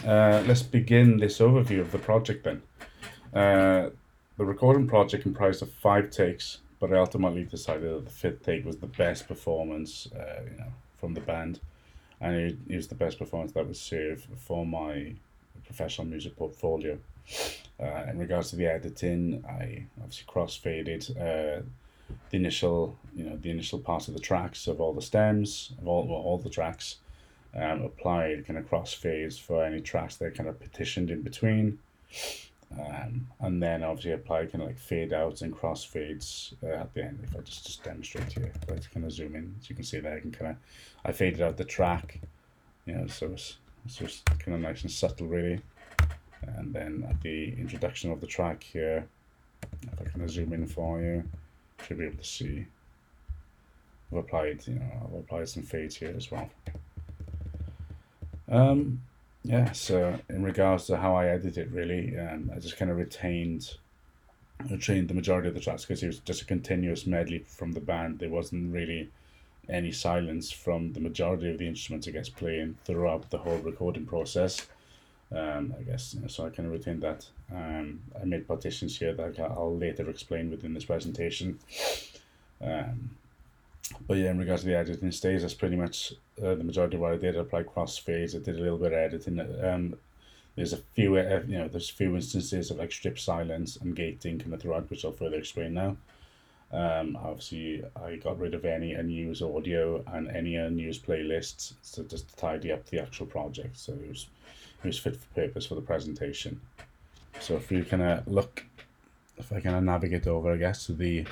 Let's begin this overview of the project then. The recording project comprised of 5 takes, but I ultimately decided that the fifth take was the best performance, from the band, and it was the best performance that would serve for my professional music portfolio. In regards to the editing, I obviously crossfaded the initial parts of the tracks of all the stems of all the tracks. Applied kind of crossfades for any tracks that are kind of petitioned in between. And then obviously apply kind of like fade outs and crossfades at the end. If I just demonstrate here, if I kind of zoom in, so you can see that I faded out the track, so it's just kind of nice and subtle really. And then at the introduction of the track here, if I kind of zoom in for you, should be able to see. I've applied some fades here as well. So in regards to how I edit it, really, I just kind of retained the majority of the tracks because it was just a continuous medley from the band. There wasn't really any silence from the majority of the instruments, I guess, playing throughout the whole recording process. So I kind of retained that. I made partitions here that I'll later explain within this presentation. But yeah, in regards to the editing stage, that's pretty much the majority of what I did. I applied crossfades. I did a little bit of editing. There's a few instances of like strip silence and gating kind of throughout, which I'll further explain now. Obviously, I got rid of any unused audio and any unused playlists, so just to tidy up the actual project. So it was fit for purpose for the presentation. So if you kind of if I kind of navigate over, I guess, to the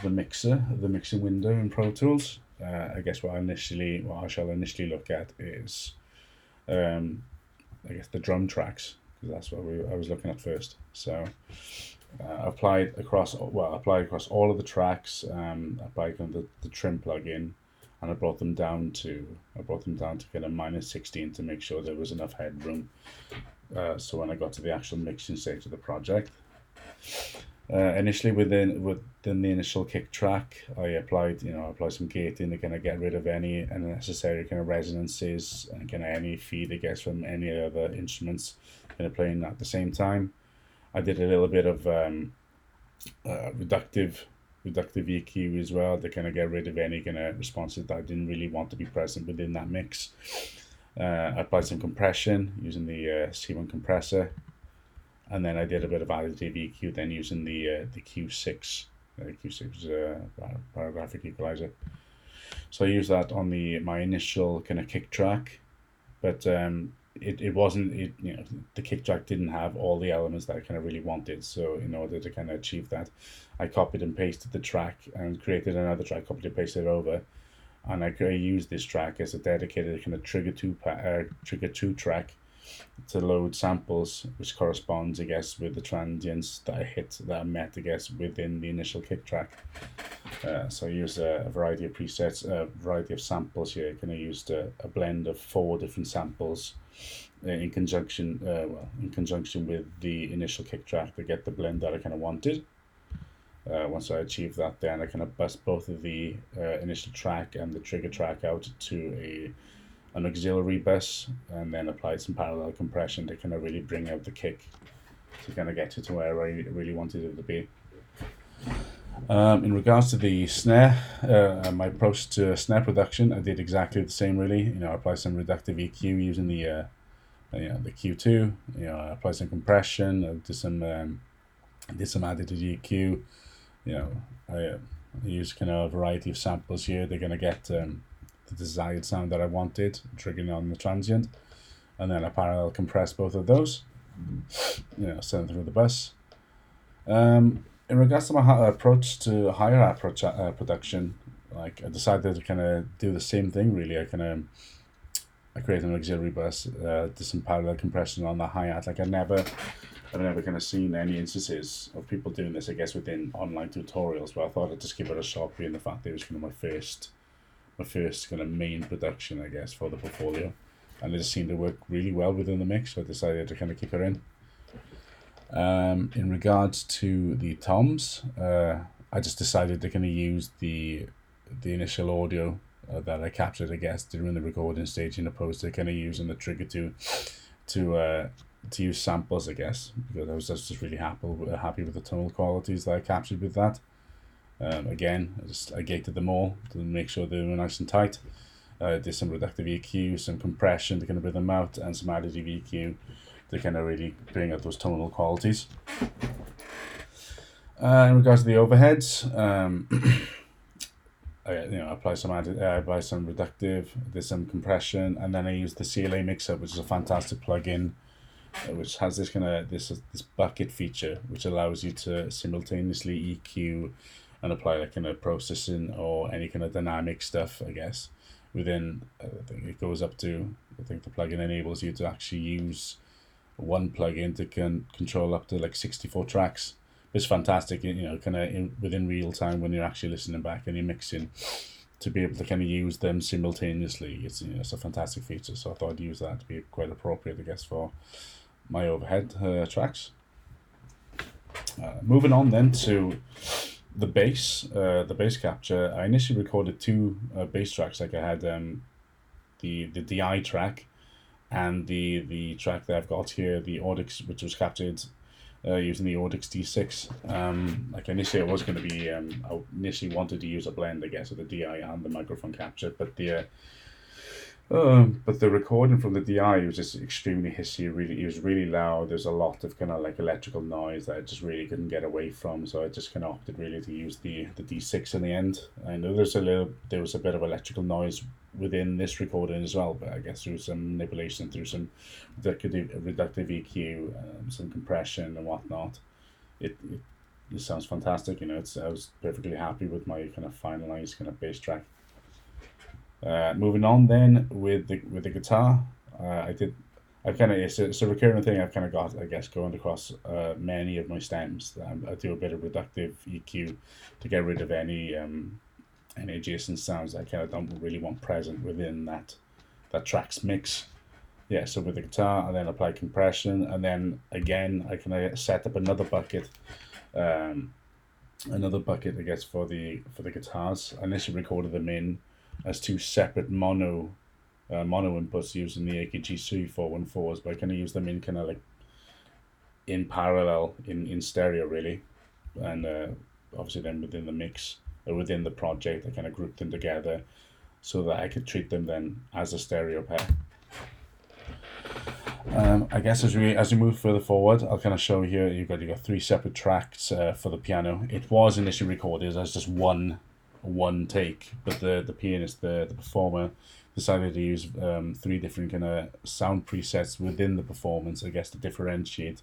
mixing window in Pro Tools. I guess what I shall initially look at is, I guess, the drum tracks, because that's what I was looking at first. So applied across all of the tracks. Applied kind of the trim plugin, and I brought them down to kind of -16 to make sure there was enough headroom. So when I got to the actual mixing stage of the project. Initially within the initial kick track, I applied some gating to kind of get rid of any unnecessary kind of resonances and kind of any feed, I guess, from any other instruments kind of playing at the same time. I did a little bit of reductive EQ as well to kind of get rid of any kind of responses that I didn't really want to be present within that mix. I applied some compression using the C1 compressor. And then I did a bit of additive EQ then using the Q6. Q6 paragraphic equalizer. So I used that on my initial kind of kick track, but it wasn't the kick track didn't have all the elements that I kind of really wanted. So in order to kind of achieve that, I copied and pasted the track and created another track, copied and pasted it over, and I used this track as a dedicated kind of trigger two track to load samples, which corresponds, I guess, with the transients that I met, I guess, within the initial kick track. So I used a variety of presets, a variety of samples here. I kind of used a blend of 4 different samples in conjunction with the initial kick track to get the blend that I kind of wanted. Once I achieved that, then I kind of bust both of the initial track and the trigger track out to an auxiliary bus, and then applied some parallel compression to kind of really bring out the kick to kind of get it to where I really wanted it to be. In regards to the snare, my approach to snare production, I did exactly the same really. I applied some reductive EQ using the Q2. I applied some compression. I did some additive EQ. I used kind of a variety of samples here. They're gonna get the desired sound that I wanted, triggering on the transient, and then I parallel compress both of those, send through the bus. In regards to my approach to higher production, like I decided to kind of do the same thing really. I created an auxiliary bus, did some parallel compression on the hi-hat. Like I've never kind of seen any instances of people doing this, I guess, within online tutorials, but I thought I'd just give it a shot, being the fact that it was kind of my first kind of main production, I guess, for the portfolio, and it just seemed to work really well within the mix, so I decided to kind of keep it in. In regards to the toms, I just decided to kind of use the initial audio that I captured, I guess, during the recording stage, in opposed to kind of using the trigger to use samples, I guess, because I was just really happy with the tonal qualities that I captured with that. Again, I gated them all to make sure they were nice and tight. Did some reductive EQ, some compression to kind of bring them out, and some additive EQ to kind of really bring out those tonal qualities. In regards to the overheads, I apply some reductive, did some compression, and then I use the CLA mixer, which is a fantastic plugin, which has this this bucket feature, which allows you to simultaneously EQ and apply like kind of processing or any kind of dynamic stuff, I guess. Within, I think it goes up to, I think the plugin enables you to actually use one plugin to control up to like 64 tracks. It's fantastic, kind of within real time when you're actually listening back and you're mixing, to be able to kind of use them simultaneously. It's a fantastic feature, so I thought I'd use that to be quite appropriate, I guess, for my overhead tracks. Moving on then to the bass capture. I initially recorded two bass tracks. Like I had the DI track and the track that I've got here, the Audix, which was captured using the Audix D6. Like initially I was going to be, I initially wanted to use a blend, I guess, of the DI and the microphone capture, but the recording from the DI was just extremely hissy. It was really loud. There's a lot of kind of like electrical noise that I just really couldn't get away from. So I just kind of opted really to use the D6 in the end. I know there was a bit of electrical noise within this recording as well, but I guess through some manipulation, through some reductive EQ, some compression and whatnot, it sounds fantastic. I was perfectly happy with my kind of finalized kind of bass track. Moving on then with the guitar, it's a recurring thing I've kind of got, I guess, going across many of my stems. I do a bit of reductive EQ to get rid of any adjacent sounds that I kind of don't really want present within that track's mix. Yeah, so with the guitar, I then apply compression, and then again I kind of set up another bucket, I guess, for the guitars. I initially recorded them in as two separate mono inputs using the AKG C414s, but I kind of use them in kind of like in parallel in stereo really, and obviously then within the mix or within the project I kind of grouped them together so that I could treat them then as a stereo pair. I guess as we move further forward, I'll kind of show here you've got three separate tracks for the piano. It was initially recorded as just one take, but the pianist, the performer, decided to use three different kind of sound presets within the performance, I guess, to differentiate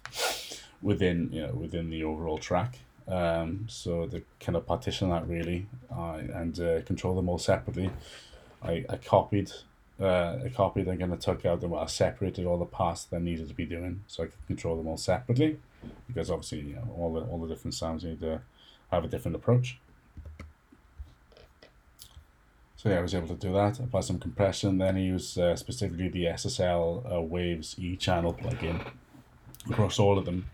within the overall track. So to kind of partition that really and control them all separately. I copied. I'm going to tuck out I separated all the parts that needed to be doing, so I could control them all separately, because obviously all the different sounds need to have a different approach. So yeah, I was able to do that. Apply some compression. Then I use specifically the SSL Waves E channel plugin across all of them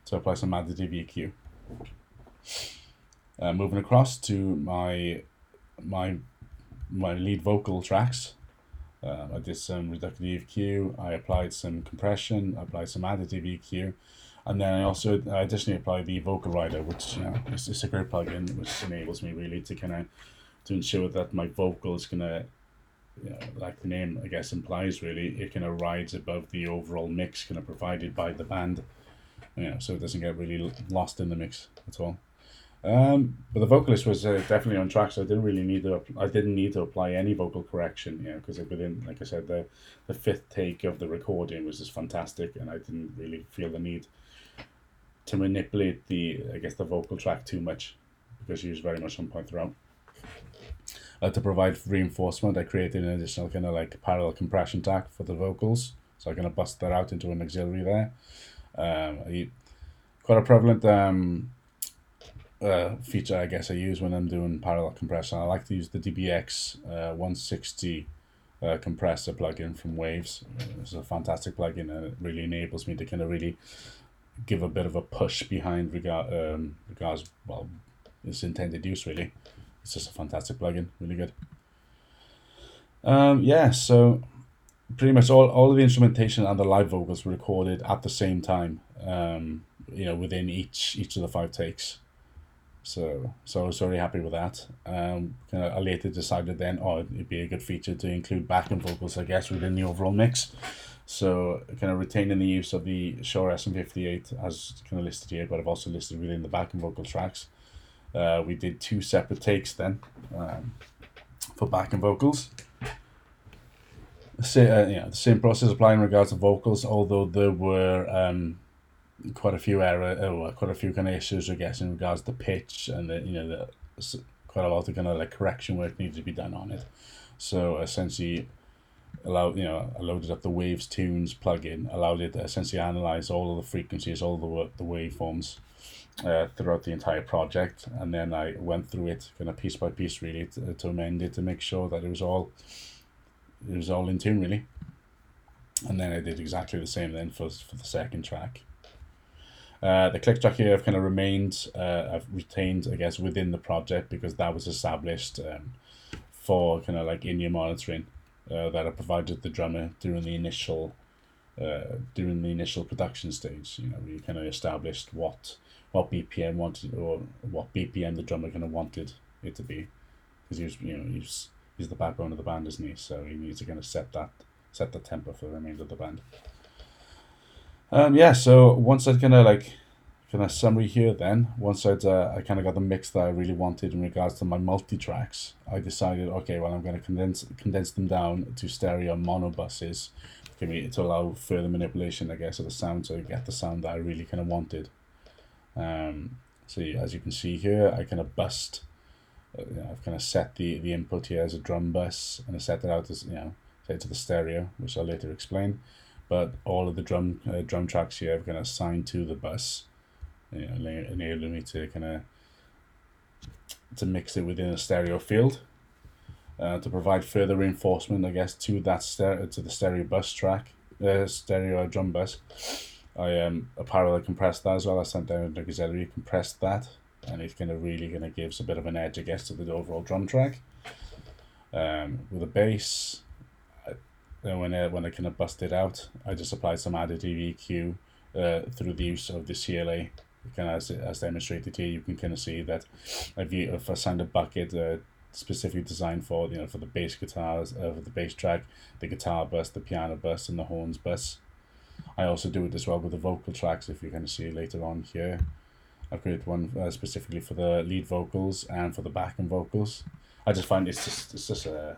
to apply some additive EQ. Moving across to my lead vocal tracks. I did some reductive EQ. I applied some compression. I applied some additive EQ. And then I also additionally applied the vocal rider, which it's a great plugin, which enables me really to kind of to ensure that my vocal is gonna, like the name I guess implies, really, it kind of rides above the overall mix kind of provided by the band, so it doesn't get really lost in the mix at all. But the vocalist was definitely on track, so I didn't need to apply any vocal correction, because within, like I said, the fifth take of the recording was just fantastic, and I didn't really feel the need to manipulate the vocal track too much, because she was very much on point throughout. To provide reinforcement, I created an additional kind of like parallel compression track for the vocals, so I kind of bust that out into an auxiliary there. Quite a prevalent feature I guess I use when I'm doing parallel compression. I like to use the DBX 160 compressor plugin from Waves. It's a fantastic plugin, and it really enables me to kind of really give a bit of a push behind regards its intended use really. It's just a fantastic plugin, really good. So pretty much all of the instrumentation and the live vocals were recorded at the same time. Within each of the 5 takes. So I was very happy with that. I later decided then, it'd be a good feature to include backing vocals, I guess, within the overall mix. So kind of retaining the use of the Shure SM58 as kind of listed here, but I've also listed within the backing vocal tracks. We did 2 separate takes then for backing vocals. The same process applied in regards to vocals, although there were quite a few quite a few kind of issues, I guess, in regards to pitch, and quite a lot of kind of like correction work needed to be done on it. So essentially, I loaded up the Waves Tunes plugin, allowed it to essentially analyze all of the frequencies, all the waveforms throughout the entire project, and then I went through it kind of piece by piece, really, to amend it to make sure that it was all in tune, really. And then I did exactly the same then for the second track. The click track here I've kind of I've retained, I guess, within the project, because that was established for kind of like in-ear monitoring that I provided the drummer during the initial production stage. We kind of established what BPM wanted, or what BPM the drummer kind of wanted it to be, because he's the backbone of the band, isn't he? So he needs to kind of set the tempo for the remainder of the band. So once I'd kind of summary here then, once I kind of got the mix that I really wanted in regards to my multi-tracks, I decided, okay, well, I'm going to condense them down to stereo mono buses to allow further manipulation, I guess, of the sound, so I get the sound that I really kind of wanted. As you can see here, I kind of I've kind of set the input here as a drum bus, and I set it out as, set to the stereo, which I'll later explain. But all of the drum tracks here I've kind of assigned to the bus, enabling me to kind of mix it within a stereo field. To provide further reinforcement, I guess, to the stereo bus track, stereo drum bus, I parallel compressed that as well. I sent down an auxiliary, compressed that, and it kind of really kind of gives a bit of an edge, I guess, to the overall drum track. With a bass, when I kind of busted out, I just applied some added EQ through the use of the CLA. Kind of as demonstrated here, you can kind of see that I've assigned a bucket specifically designed for for the bass guitars, for the bass track, the guitar bus, the piano bus, and the horns bus. I also do it as well with the vocal tracks, if you're going to see later on here. I've created one specifically for the lead vocals and for the backing vocals. I just find it's such a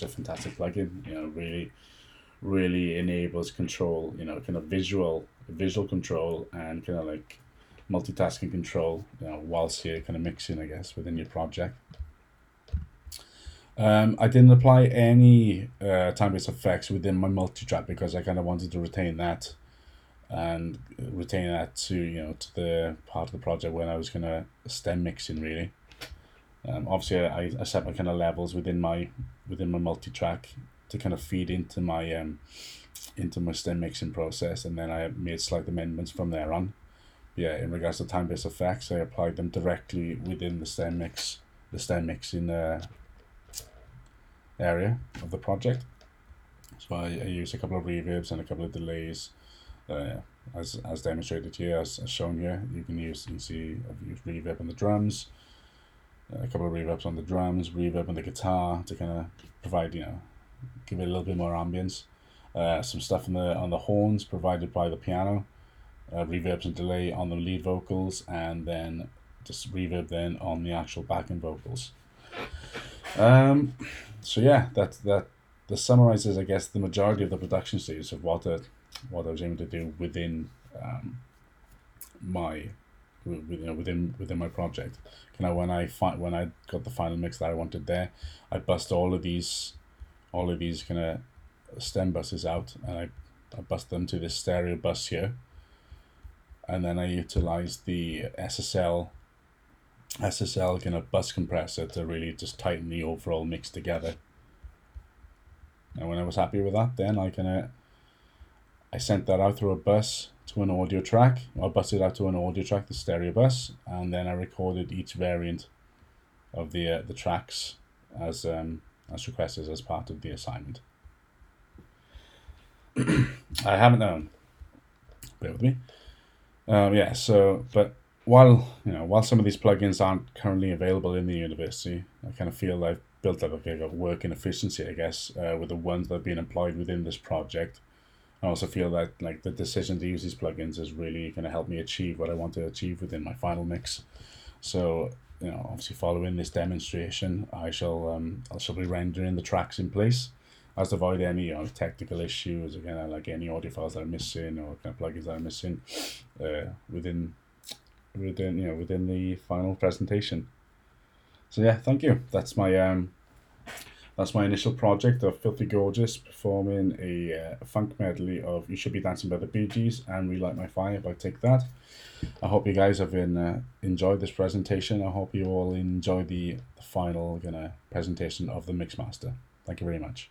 fantastic plugin. Really enables control, kind of visual control, and kind of like multitasking control, whilst you're kind of mixing, I guess, within your project. I didn't apply any time-based effects within my multi-track, because I kind of wanted to retain that to to the part of the project when I was kind of stem mixing, really. Obviously, I set my kind of levels within my multi-track to kind of feed into my stem mixing process, and then I made slight amendments from there on. In regards to time-based effects, I applied them directly within the stem mixing area of the project. So I used a couple of reverbs and a couple of delays, as demonstrated here, as shown here. You can see I've used reverb on the drums, a couple of reverbs on the drums, reverb on the guitar to kind of provide, give it a little bit more ambience. Some stuff on the horns provided by the piano, reverbs and delay on the lead vocals, and then just reverb then on the actual backing vocals. That summarizes, I guess, the majority of the production stages of what I was aiming to do within within my project. When I got the final mix that I wanted there, I bust all of these kind of stem buses out, and I bust them to this stereo bus here, and then I utilized the SSL kind of bus compressor to really just tighten the overall mix together. And when I was happy with that, then I sent that out through a bus to an audio track. I busted out to an audio track, the stereo bus, and then I recorded each variant of the tracks as requested as part of the assignment. I haven't bear with me. Yeah. So, but while some of these plugins aren't currently available in the university, I kind of feel I've built up a bit of working efficiency, I guess, with the ones that have been employed within this project. I also feel that like the decision to use these plugins is really going to help me achieve what I want to achieve within my final mix. So, obviously following this demonstration, I shall be rendering the tracks in place, as to avoid any technical issues, again, like any audio files that are missing or kind of plugins that are missing within within the final presentation. So yeah, thank you. That's my initial project of Filthy Gorgeous performing a funk medley of You Should Be Dancing by the Bee Gees and Relight My Fire by Take That. I hope you guys have enjoyed this presentation. I hope you all enjoy the final presentation of the Mixmaster. Thank you very much.